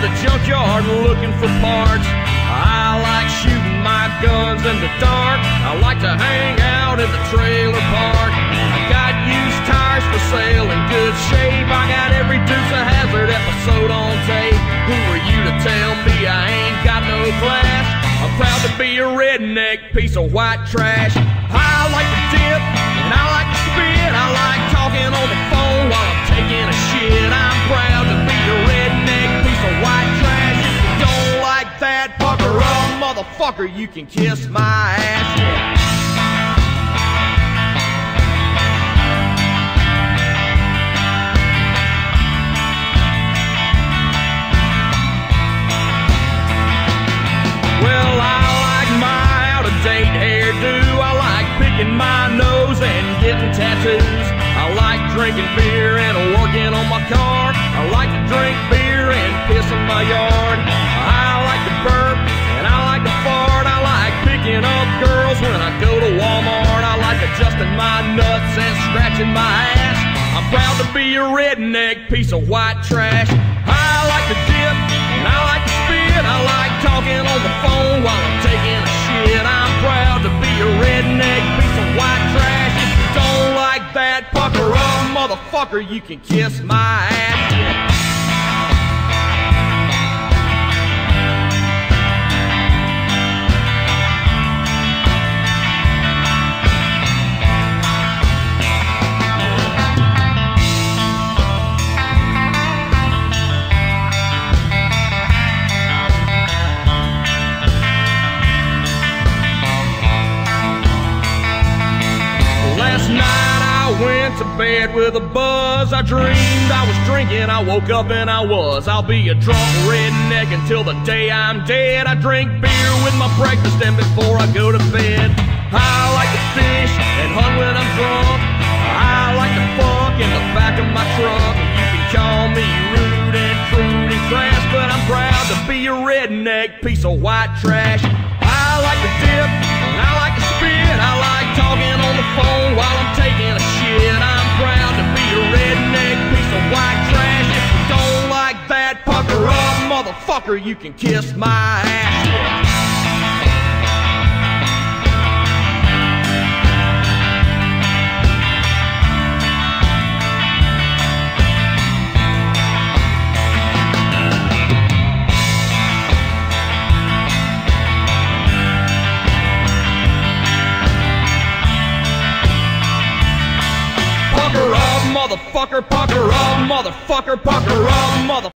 the junkyard looking for parts. I like shooting my guns in the dark. I like to hang out in the trailer park. I got used tires for sale in good shape. I got every Dukes of Hazzard episode on tape. Who are you to tell me I ain't got no class? I'm proud to be a redneck piece of white trash. I like to dip and I like to spit. I like talking on the phone while I'm taking a shit. I'm proud to be a redneck piece of white trash. If you don't like that, pucker up, motherfucker, you can kiss my ass. Yeah. Well, I like my out-of-date hairdo. I like picking my nose and getting tattoos. I like drinking beer and working on my car. I like to drink beer and piss in my yard. I like to burp and I like to fart. I like picking up girls when I go to Walmart. I like adjusting my nuts and scratching my ass. I'm proud to be a redneck piece of white trash. I like to dip and I like to spit. I like talking on the phone while I'm taking a shit. I'm proud to be a redneck piece of white trash. If you don't like that, pucker up, motherfucker, you can kiss my ass. Yeah. Last night I went to bed with a buzz. I dreamed I was drinking, I woke up and I was. I'll be a drunk redneck until the day I'm dead. I drink beer with my breakfast and before I go to bed. I like to fish and hunt when I'm drunk. I like to fuck in the back of my truck. You can call me rude and crude and crass, but I'm proud to be a redneck piece of white trash. I like to dip and I like to spit. I like talking on the phone while I'm taking a shit. I'm proud to be a redneck piece of white trash. If you don't like that, pucker up, motherfucker, you can kiss my ass. Yeah. Pucker up, motherfucker, pucker up, motherfucker, pucker up, motherfucker.